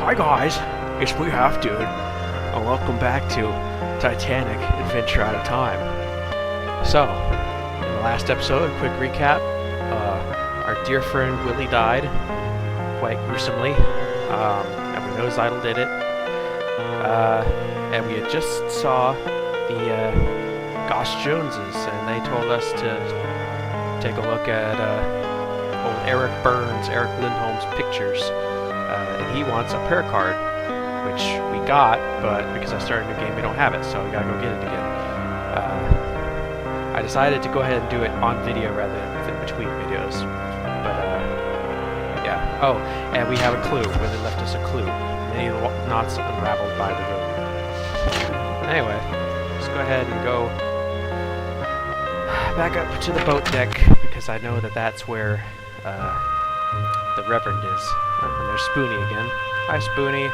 Hi guys, it's we have to, and welcome back to Titanic, Adventure Out of Time. So, in the last episode, quick recap, our dear friend Willie died, quite gruesomely, and we know Zeitel did it, and we had just saw the Goss Joneses, and they told us to take a look at old Eric Lindholm's pictures. And he wants a prayer card, which we got, but because I started a new game, we don't have it, so we gotta go get it again. I decided to go ahead and do it on video rather than in between videos. But, yeah. Oh, and we have a clue. Willie left us a clue. Many of the knots unraveled by the rope. Anyway, let's go ahead and go back up to the boat deck, because I know that that's where the Reverend is. And there's Spoonie again. Hi, Spoonie.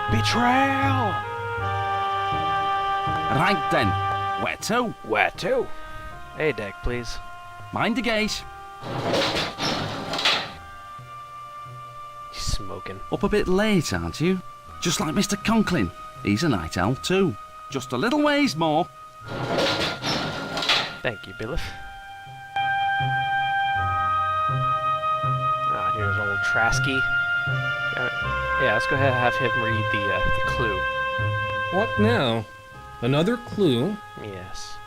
Betrayal! Right then. Where to? Where to? Hey, deck, please. Mind the gate. He's smoking. Up a bit late, aren't you? Just like Mr. Conklin. He's a night owl too. Just a little ways more. Thank you, Bill. Here's old Trasky. Yeah, let's go ahead and have him read the clue. What now? Another clue? Yes.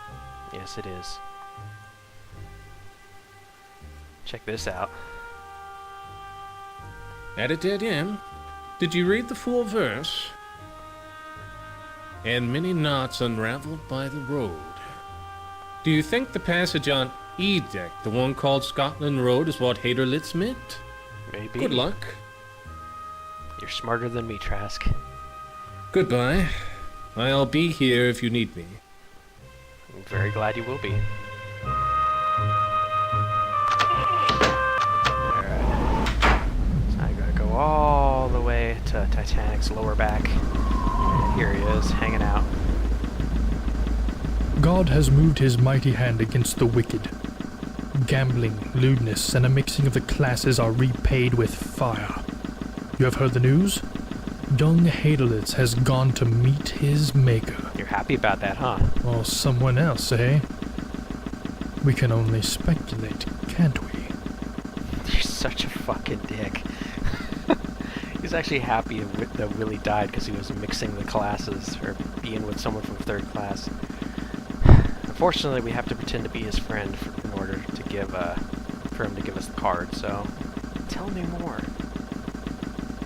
Yes, it is. Check this out. At a dead end? Did you read the full verse? And many knots unraveled by the road. Do you think the passage on E deck, the one called Scotland Road, is what Haderlitz meant? Maybe. Good luck. You're smarter than me, Trask. Goodbye. I'll be here if you need me. I'm very glad you will be. Alright. So I gotta go all the way to Titanic's lower back. And here he is, hanging out. God has moved his mighty hand against the wicked. Gambling, lewdness, and a mixing of the classes are repaid with fire. You have heard the news? Young Haderlitz has gone to meet his maker. You're happy about that, huh? Or someone else, eh? We can only speculate, can't we? You're such a fucking dick. He's actually happy that Willie died because he was mixing the classes, or being with someone from third class. Unfortunately, we have to pretend to be his friend in order to give, for him to give us the card, so tell me more.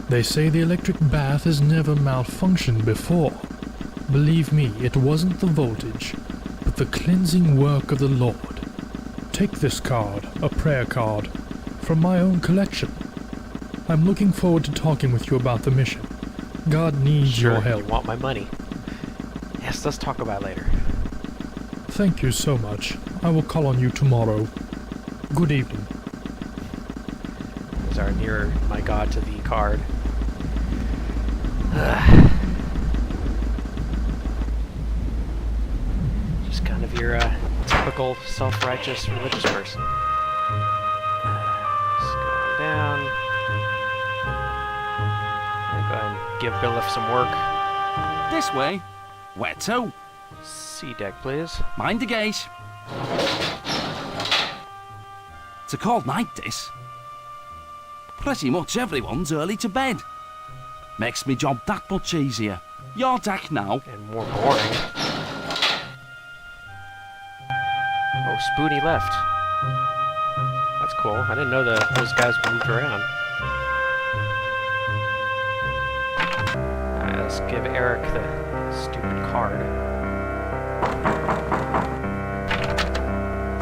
They say the electric bath has never malfunctioned before. Believe me, it wasn't the voltage, but the cleansing work of the Lord. Take this card, a prayer card, from my own collection. I'm looking forward to talking with you about the mission. God needs your help. You want my money? Yes, let's talk about it later. Thank you so much. I will call on you tomorrow. Good evening. There's our nearer my God to thee card. Just kind of your typical self-righteous religious person. Just going down. And go ahead and give Billif some work. This way. Where to? C deck, please. Mind the gate. It's a cold night, this. Pretty much everyone's early to bed. Makes me job that much easier. Your deck now. And more boring. Oh, Spoonie left. That's cool. I didn't know that those guys moved around. Alright, let's give Eric the stupid card.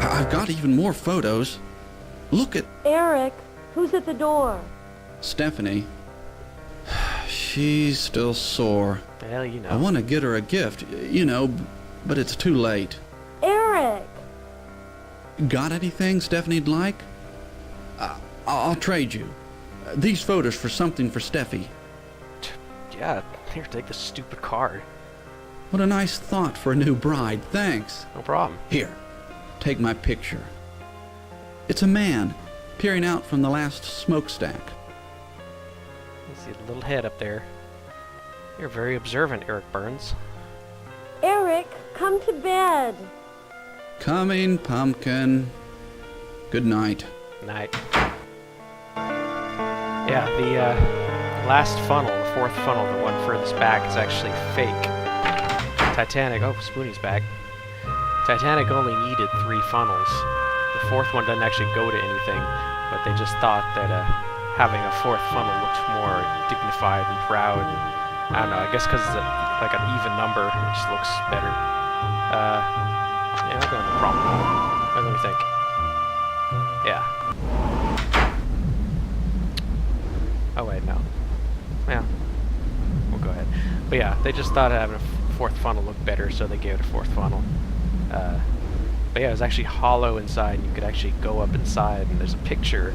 I've got even more photos. Look at Eric, who's at the door? Stephanie. She's still sore. Well, you know. I want to get her a gift, but it's too late. Eric! Got anything Stephanie'd like? I'll trade you. These photos for something for Steffi. Yeah, here, take the stupid card. What a nice thought for a new bride. Thanks. No problem. Here, take my picture. It's a man peering out from the last smokestack. see the little head up there. You're very observant, Eric Burns. Eric, come to bed. Coming, Pumpkin. Good night. Night. Yeah, the last funnel, the fourth funnel, the one furthest back, is actually fake. Titanic, oh, Spoonie's back. Titanic only needed 3 funnels. The fourth one doesn't actually go to anything, but they just thought that having a fourth funnel looked more dignified and proud. I don't know, I guess because it's like an even number, it just looks better. Yeah, I'll go with the prompt model. What do you think? Yeah. Oh wait, no. Yeah. We'll go ahead. But yeah, they just thought having a fourth funnel looked better, so they gave it a fourth funnel. But yeah, it was actually hollow inside, and you could actually go up inside, and there's a picture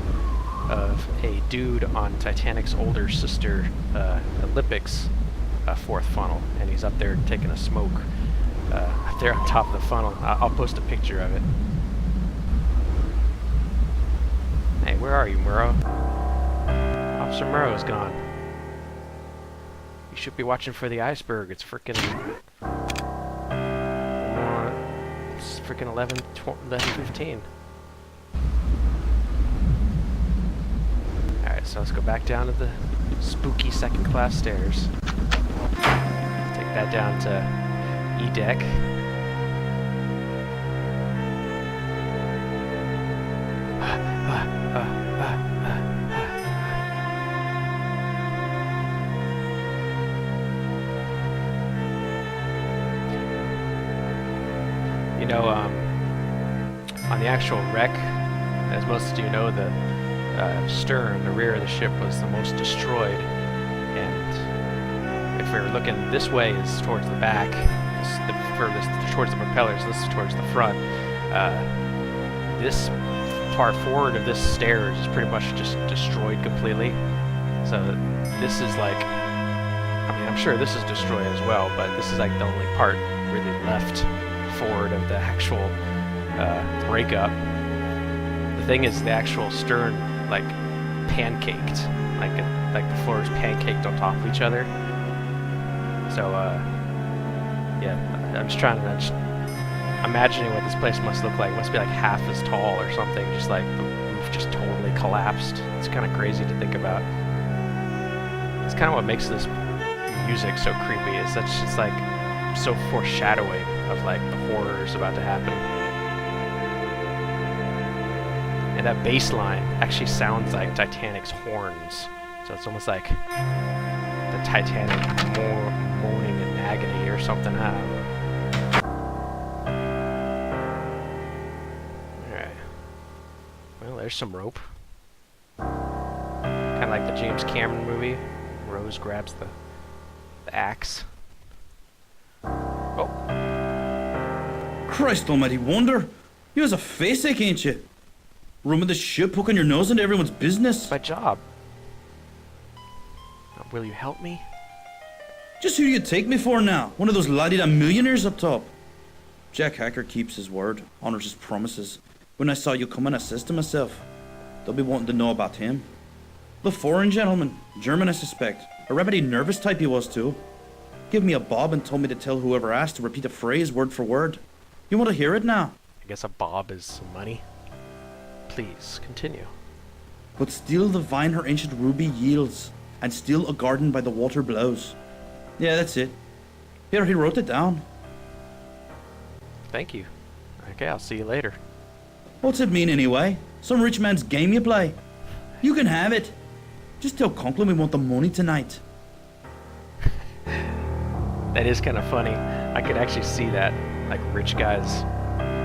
of a dude on Titanic's older sister, Olympic's fourth funnel, and he's up there taking a smoke up there on top of the funnel. I'll post a picture of it. Hey, where are you, Murrow? Officer Murrow is gone. You should be watching for the iceberg. It's frickin' 11:15. Alright, so let's go back down to the spooky second class stairs. Take that down to E deck. You know, on the actual wreck, as most of you know, the stern, the rear of the ship, was the most destroyed. And if we were looking this way, is towards the back, the furthest towards the propellers, this is towards the front. This part forward of this stairs is pretty much just destroyed completely. So this is like, I mean, I'm sure this is destroyed as well, but this is like the only part really left forward of the actual breakup. The thing is, the actual stern like pancaked, like the floors pancaked on top of each other. So yeah, I'm just trying to imagining what this place must look like. It must be like half as tall or something. Just like the roof just totally collapsed. It's kind of crazy to think about. It's kind of what makes this music so creepy. Is that's just like so foreshadowing of like the horrors about to happen. And that bass line actually sounds like Titanic's horns. So it's almost like the Titanic moaning in agony or something. I don't know. Alright. Well, there's some rope. Kind of like the James Cameron movie. Rose grabs the axe. Oh. Christ almighty wonder! You has a face ache, ain't you? Running the ship, poking your nose into everyone's business. It's my job. Now, will you help me? Just who you take me for now? One of those la-di-da millionaires up top? Jack Hacker keeps his word, honors his promises. When I saw you come and assist him myself, they'll be wanting to know about him. The foreign gentleman, German I suspect. A remedy nervous type he was too. Gave me a bob and told me to tell whoever asked to repeat a phrase word for word. You want to hear it now? I guess a bob is some money. Please, continue. But still the vine her ancient ruby yields, and still a garden by the water blows. Yeah, that's it. Here, he wrote it down. Thank you. Okay, I'll see you later. What's it mean anyway? Some rich man's game you play? You can have it. Just tell Conklin we want the money tonight. That is kind of funny. I could actually see that, like rich guys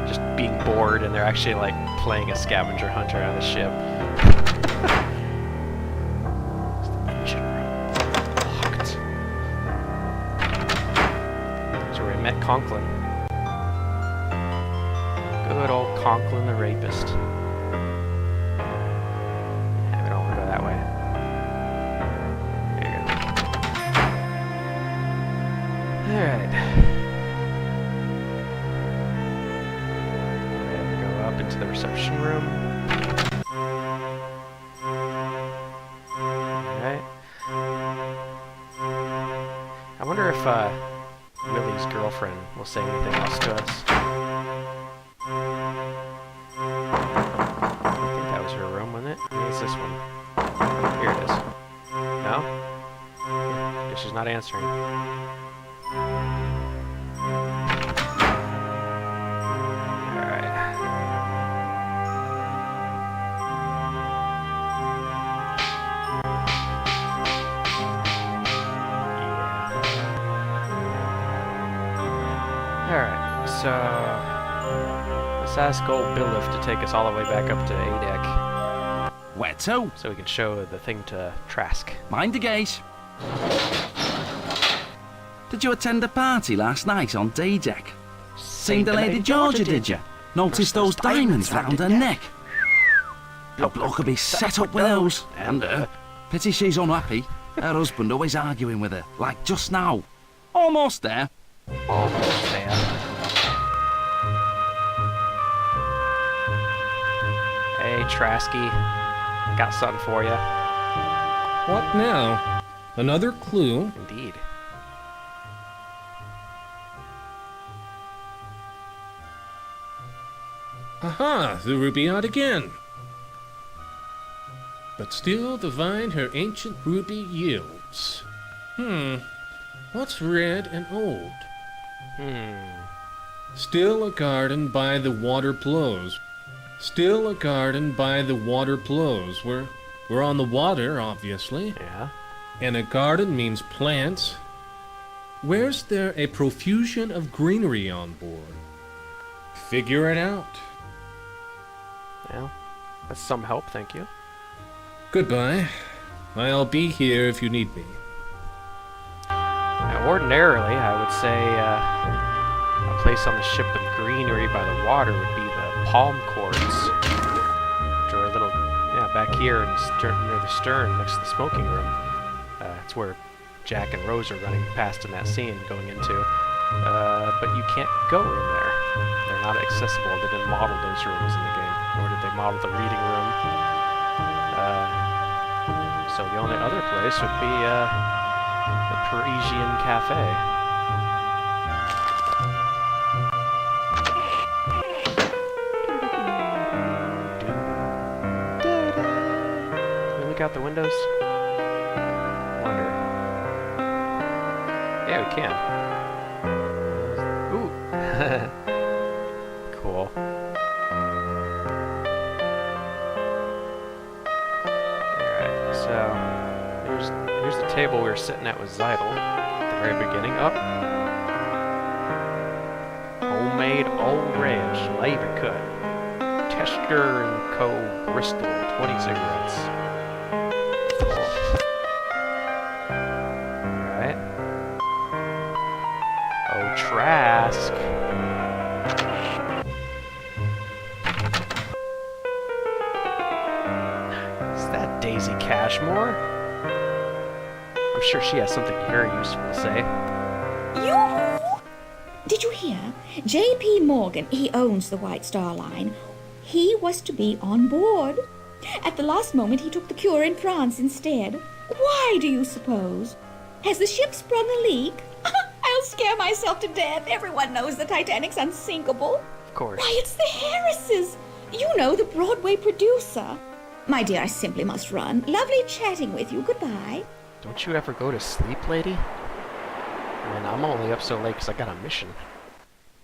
just being bored and they're actually like playing a scavenger hunter on the ship. Engine room locked. So we met Conklin. Good old Conklin the rapist. Yeah, we don't want to go that way. There you go. Alright. Into the reception room. Alright. wonder if Willie's girlfriend will say anything else to us. I think that was her room, wasn't it? Maybe it's this one. Here it is. No? Guess she's not answering. Alright. Alright, so let's ask old Billiff to take us all the way back up to A deck Where to? so we can show the thing to Trask. Mind the gate. Did you attend the party last night on D deck? Seen the Lady Georgia, did you? Noticed those diamonds round her neck? A bloke could be set up with those. And her. Pity she's unhappy. Her husband always arguing with her, like just now. Almost there. Almost there. Hey, Trasky. Got something for you. What now? Another clue? Indeed. Aha! The ruby out again. But still the vine her ancient ruby yields. What's red and old? Still a garden by the water blows. Still a garden by the water blows. We're on the water, obviously. Yeah. And a garden means plants. Where's there a profusion of greenery on board? Figure it out. Well, that's some help, thank you. Goodbye. I'll be here if you need me. Now, ordinarily, I would say a place on the ship with greenery by the water would be the palm courts, which are a little, back here near the stern, next to the smoking room. It's where Jack and Rose are running past in that scene, going into. But you can't go in there. They're not accessible. They didn't model those rooms in the game, nor did they model the reading room. So the only other place would be the Parisian Cafe. Can we look out the windows? Wonder. Yeah, we can. Ooh. Cool. Alright, so here's the table we were sitting at with Zeitel at the very beginning. Up. Homemade Old Ranch, labor cut. Tester and Co. Bristol, 20 cigarettes. Cool. Alright. Oh, Trask. Is that Daisy Cashmore? I'm sure she has something very useful to say. You! Did you hear? J.P. Morgan, he owns the White Star Line. He was to be on board. At the last moment, he took the cure in France instead. Why do you suppose? Has the ship sprung a leak? I'll scare myself to death. Everyone knows the Titanic's unsinkable. Of course. Why, it's the Harrises. You know, the Broadway producer. My dear, I simply must run. Lovely chatting with you. Goodbye. Don't you ever go to sleep, lady? Man, I'm only up so late because I got a mission.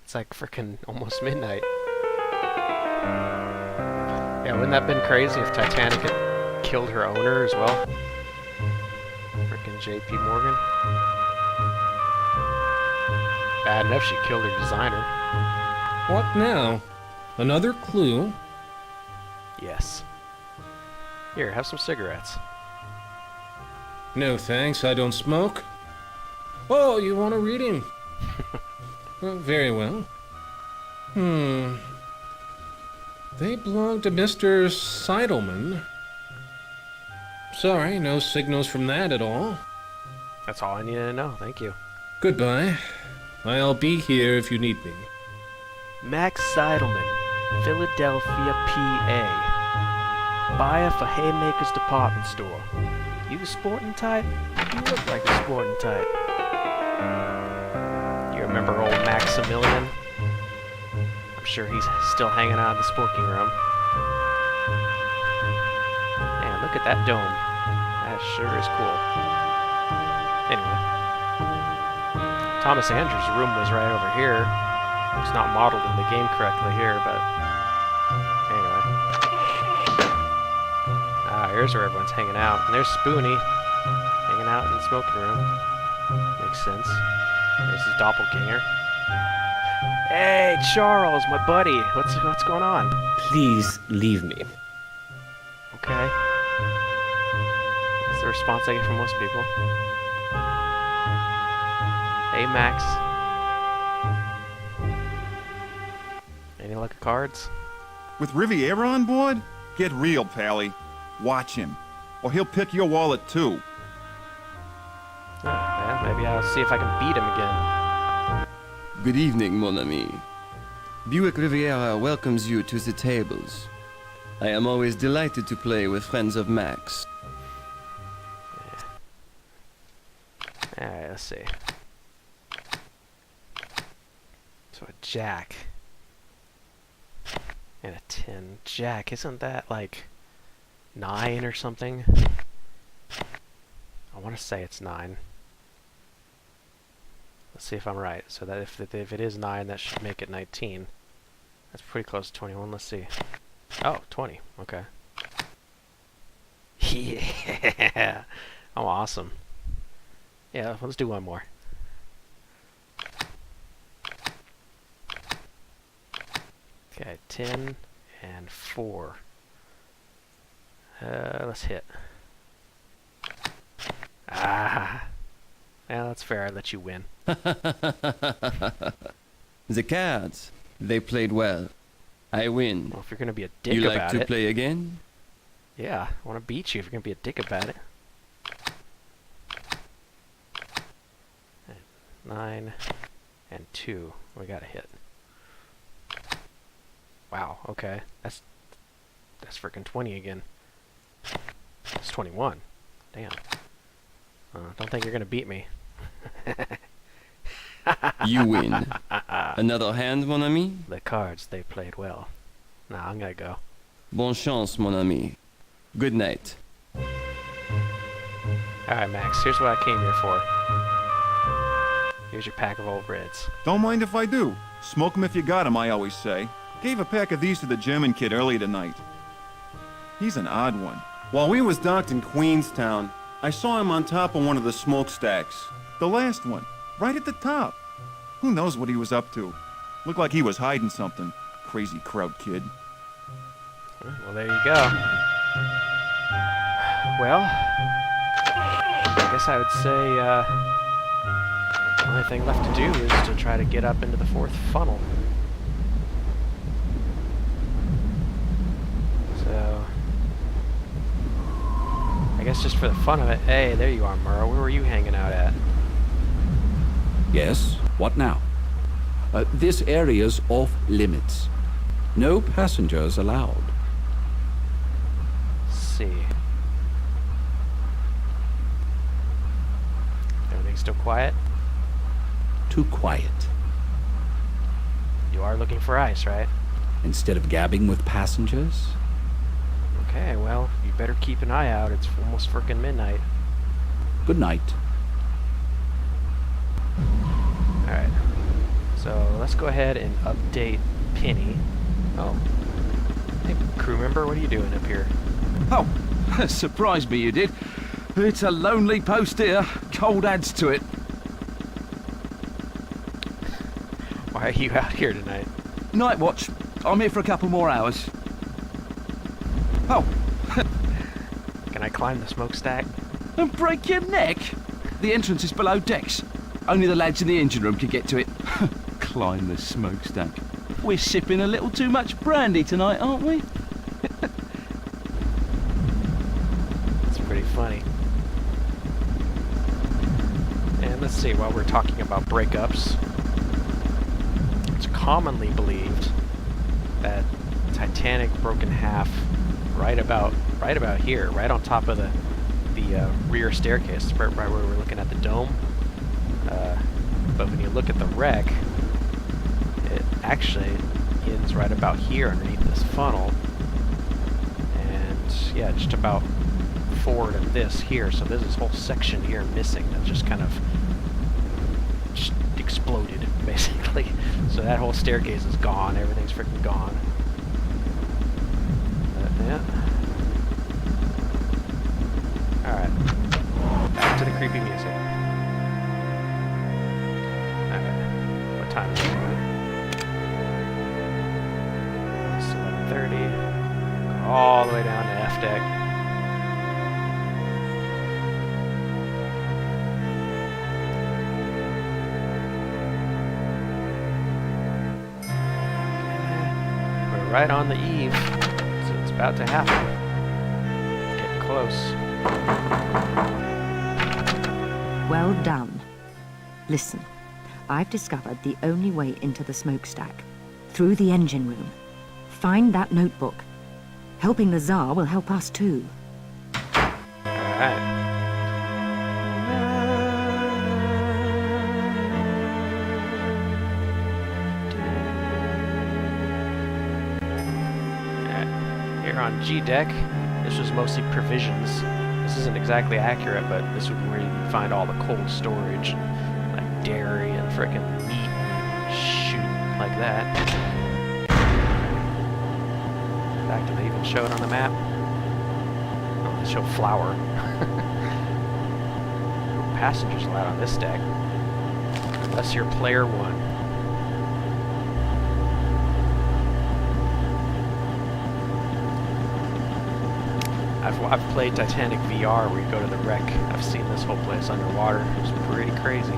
It's like frickin' almost midnight. Yeah, wouldn't that have been crazy if Titanic had killed her owner as well? Frickin' J.P. Morgan. Bad enough she killed her designer. What now? Another clue? Yes. Here, have some cigarettes. No thanks, I don't smoke. Oh, you want a reading? Well, very well. They belong to Mr. Seidelman. Sorry, no signals from that at all. That's all I needed to know, thank you. Goodbye. I'll be here if you need me. Max Seidelman, Philadelphia, PA. Buyer for Haymaker's Department Store. You the sporting type? You look like a sporting type. You remember old Maximilian? I'm sure he's still hanging out in the smoking room. Man, look at that dome. That sure is cool. Anyway. Thomas Andrews' room was right over here. It's not modeled in the game correctly here, but anyway. Here's where everyone's hanging out. And there's Spoonie hanging out in the smoking room. Makes sense. There's his doppelganger. Hey, Charles, my buddy. What's going on? Please leave me. Okay. That's the response I get from most people. Hey, Max. Any luck of cards? With Riviera on board? Get real, Pally. Watch him, or he'll pick your wallet too. Yeah, maybe I'll see if I can beat him again. Good evening, mon ami. Buick Riviera welcomes you to the tables. I am always delighted to play with friends of Max. Yeah. Alright, let's see. So a jack. And a 10. Jack, isn't that like 9 or something? I want to say it's 9. Let's see if I'm right. So that if it is 9, that should make it 19. That's pretty close to 21. Let's see. Oh, 20. Okay. Yeah. I'm awesome. Yeah, let's do one more. Okay, 10 and 4. Let's hit. Ah. Yeah, that's fair. I let you win. The cards, they played well. I win. Well, if you're gonna be a dick You about like to it, play again? yeah, I want to beat you if you're gonna be a dick about it. 9 and 2. We got a hit. Wow. Okay, that's freaking 20 again. It's 21. Damn. Don't think you're gonna beat me. You win. Another hand, mon ami? The cards, they played well. Nah, I'm gonna go. Bonne chance, mon ami. Good night. Alright, Max, here's what I came here for. Here's your pack of old Reds. Don't mind if I do. Smoke 'em if you got 'em, I always say. Gave a pack of these to the German kid early tonight. He's an odd one. While we was docked in Queenstown, I saw him on top of one of the smokestacks. The last one, right at the top. Who knows what he was up to? Looked like he was hiding something. Crazy crowd kid. Well, there you go. Well, I guess I would say, the only thing left to do is to try to get up into the 4th funnel. So, I guess just for the fun of it, hey, there you are, Murrow. Where were you hanging out at? Yes, what now? This area's off limits. No passengers allowed. Let's see. Everything's still quiet? Too quiet. You are looking for ice, right? Instead of gabbing with passengers? Okay, well, you better keep an eye out. It's almost frickin' midnight. Good night. Alright. So, let's go ahead and update Penny. Oh. Hey, crew member, what are you doing up here? Oh, surprised me you did. It's a lonely post here. Cold adds to it. Why are you out here tonight? Night watch. I'm here for a couple more hours. Oh, Can I climb the smokestack? and break your neck? The entrance is below decks. Only the lads in the engine room can get to it. Climb the smokestack. We're sipping a little too much brandy tonight, aren't we? It's pretty funny. And let's see, while we're talking about breakups, it's commonly believed that Titanic broke in half right about here, right on top of the rear staircase, right where we're looking at the dome. But when you look at the wreck, it actually ends right about here underneath this funnel. And yeah, just about forward of this here. So there's this whole section here missing that just kind of just exploded, basically. So that whole staircase is gone. Everything's freaking gone. Yeah. Alright. Back to the creepy music. Alright. What time is it? It's 11:30. All the way down to F deck. We're right on the eve. So it's about to happen. Getting close. Well done. Listen, I've discovered the only way into the smokestack. Through the engine room. Find that notebook. Helping the Tsar will help us too. Alright. Here on G deck, this was mostly provisions. This isn't exactly accurate, but this would be where you find all the cold storage, like dairy and frickin' meat and shoot like that. In fact, do they even show it on the map? Oh, they show flour. No passengers allowed on this deck, unless you're player one. I've played Titanic VR where you go to the wreck. I've seen this whole place underwater. It was pretty crazy.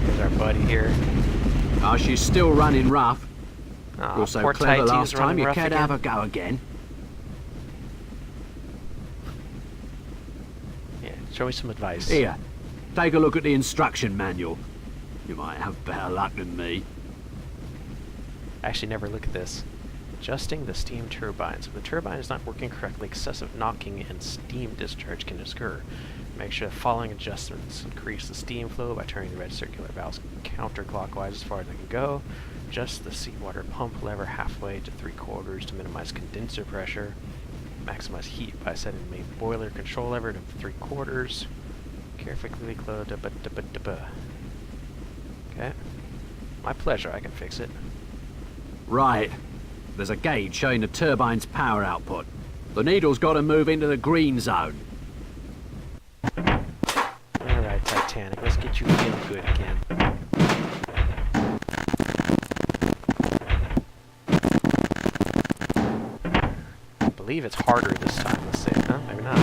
Here's our buddy here. Oh, she's still running rough. Aw, You're so poor clever Tighty's last time, running you rough can't again. have a go again. Yeah, show me some advice. Here, take a look at the instruction manual. You might have better luck than me. I actually never look at this. Adjusting the steam turbines. If the turbine is not working correctly, excessive knocking and steam discharge can occur. Make sure the following adjustments increase the steam flow by turning the red circular valves counterclockwise as far as they can go. Adjust the seawater pump lever halfway to 3/4 to minimize condenser pressure. Maximize heat by setting the main boiler control lever to 3/4. Carefully close. Okay. My pleasure, I can fix it. Right. There's a gauge showing the turbine's power output. The needle's got to move into the green zone. Alright, Titanic, let's get you feeling good again. I believe it's harder this time, let's see. Huh? Maybe not.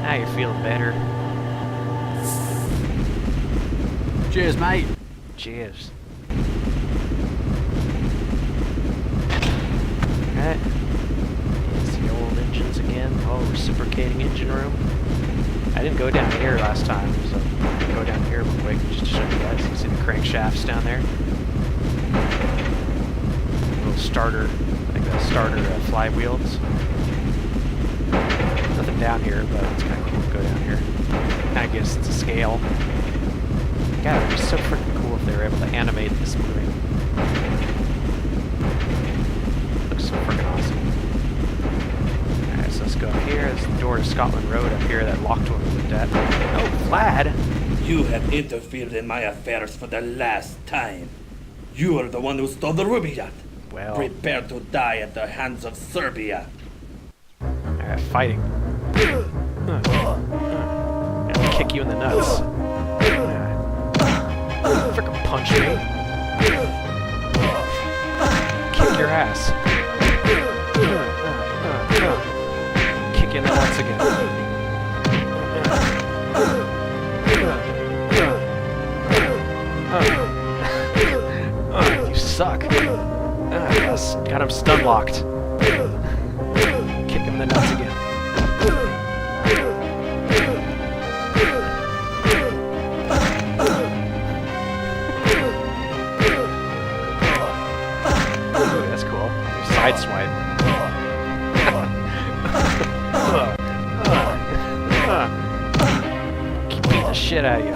Now you're feeling better. Cheers, mate. Cheers. Alright. It's the old engines again. Oh, reciprocating engine room. I didn't go down here last time, so I'm gonna go down here real quick just to show you guys. You see the crankshafts down there? Little starter, like the starter flywheels. Nothing down here, but it's kind of cool to go down here. Kind of gives it a scale. God, it would be so freaking cool if they were able to animate this moving. Looks so freaking awesome. Alright, so let's go up here. There's the door to Scotland Road up here, that locked one we looked at. Oh, Vlad! You have interfered in my affairs for the last time. You are the one who stole the ruby yacht. Well... Prepare to die at the hands of Serbia. Alright, fighting. I'll kick you in the nuts. Frickin' punch me. Kick your ass. Kick you in the nuts again. You suck. Yes, got him stun locked. Kick him in the nuts again. Ooh, that's cool. Side swipe. Keep beating the shit out of you.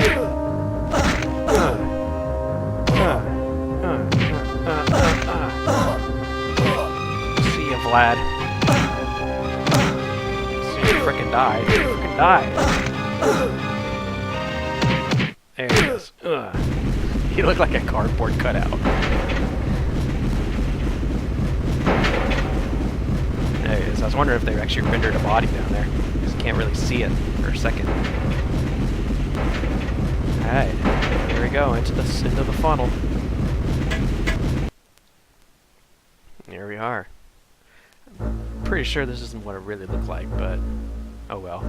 See ya, Vlad. See you frickin' die. Frickin' die. There he is. You look like a cardboard cutout. There he is. I was wondering if they actually rendered a body down there, because you can't really see it for a second. Alright, here we go, into the funnel. Here we are. I'm pretty sure this isn't what it really looked like, but oh well.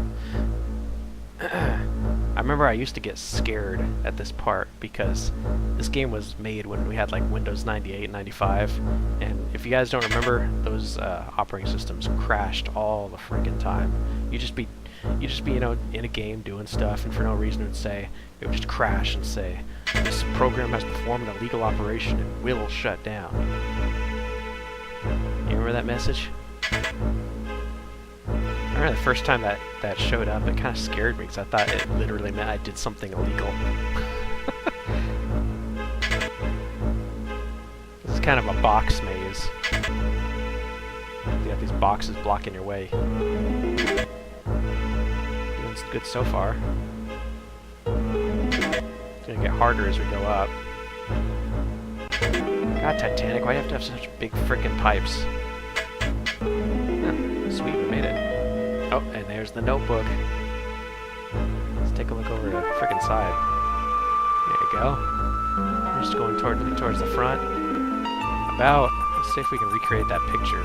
I remember I used to get scared at this part because this game was made when we had like Windows 98, 95, and if you guys don't remember, those operating systems crashed all the freaking time. You just be you know, in a game doing stuff, and for no reason it would just crash and say, "This program has performed an illegal operation and will shut down." You remember that message? I remember the first time that showed up, it kind of scared me because I thought it literally meant I did something illegal. This is kind of a box maze. You have these boxes blocking your way. It's good so far. It's gonna get harder as we go up. God, Titanic, why do you have to have such big frickin' pipes? Sweet, we made it. Oh, and there's the notebook. Let's take a look over the frickin' side. There you go. We're just going towards the front. Let's see if we can recreate that picture.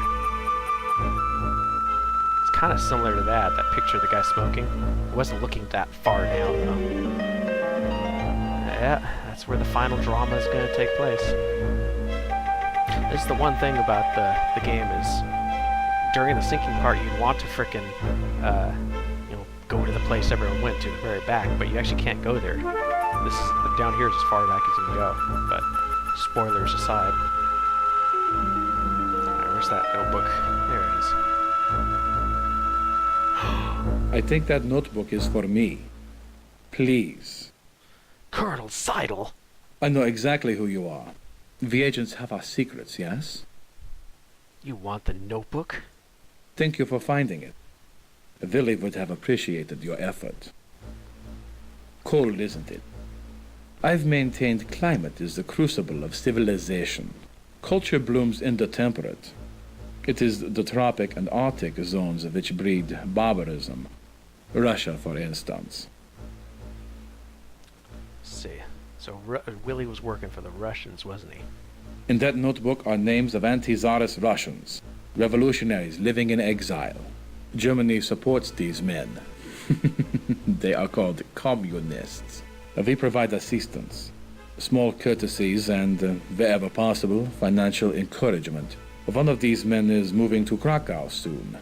It's kind of similar to that picture of the guy smoking. It wasn't looking that far down, though. Yeah, that's where the final drama is going to take place. This is the one thing about the game is, during the sinking part, you want to frickin' you know, go to the place everyone went to, the very back, but you actually can't go there. This is down here is as far back as you can go. But spoilers aside, where's that notebook? There it is. I think that notebook is for me. Please. Colonel Zeitel. I know exactly who you are. The agents have our secrets, yes? You want the notebook? Thank you for finding it. Willie would have appreciated your effort. Cold, isn't it? I've maintained climate is the crucible of civilization. Culture blooms in the temperate. It is the tropic and Arctic zones which breed barbarism. Russia, for instance. Let's see. So Willie was working for the Russians, wasn't he? In that notebook are names of anti-Czarist Russians, revolutionaries living in exile. Germany supports these men. They are called communists. We provide assistance, small courtesies, and, wherever possible, financial encouragement. One of these men is moving to Krakow soon.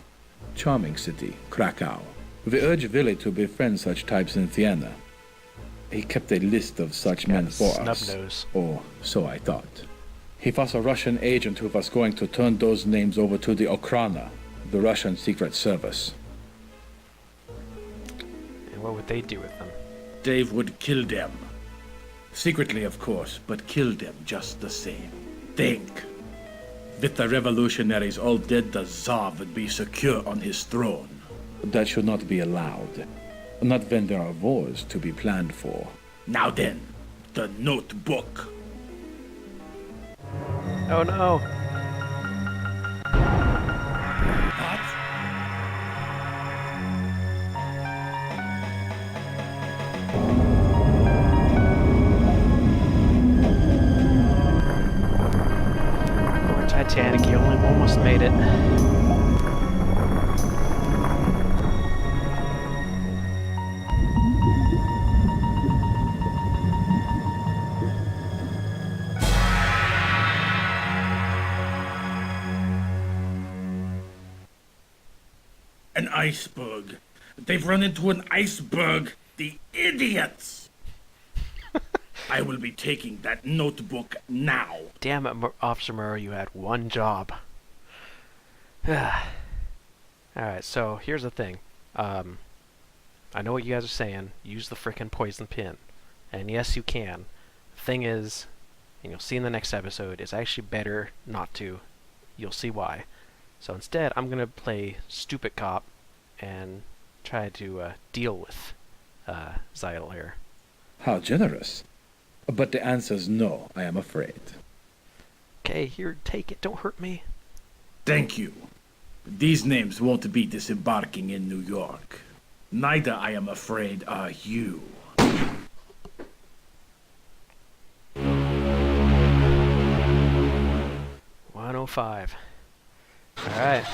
Charming city, Krakow. We urge Willie to befriend such types in Vienna. He kept a list of such men for us. Nose. Or so I thought. He was a Russian agent who was going to turn those names over to the Okhrana, the Russian Secret Service. And what would they do with them? Dave would kill them. Secretly, of course, but kill them just the same. Think. With the revolutionaries all dead, the Tsar would be secure on his throne. That should not be allowed. Not when there are wars to be planned for. Now then, the notebook. Oh no! Poor Titanic, you almost made it. An iceberg. They've run into an iceberg. The idiots! I will be taking that notebook now. Damn it, Officer Murrow, you had one job. Alright, so here's the thing. I know what you guys are saying. Use the frickin' poison pin. And yes, you can. The thing is, and you'll see in the next episode, it's actually better not to. You'll see why. So instead, I'm gonna play stupid cop and try to deal with Zeitel here. How generous. But the answer's no, I am afraid. Okay, here, take it. Don't hurt me. Thank you. These names won't be disembarking in New York. Neither, I am afraid, are you. 105. Alright.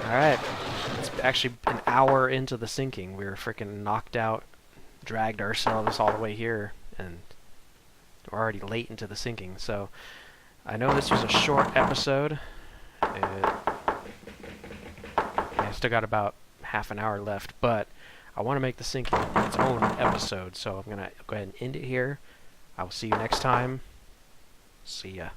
Alright. It's actually an hour into the sinking. We were freaking knocked out, dragged ourselves all the way here, and we're already late into the sinking. So, I know this was a short episode. I still got about half an hour left, but I want to make the sinking its own episode, so I'm going to go ahead and end it here. I will see you next time. See ya.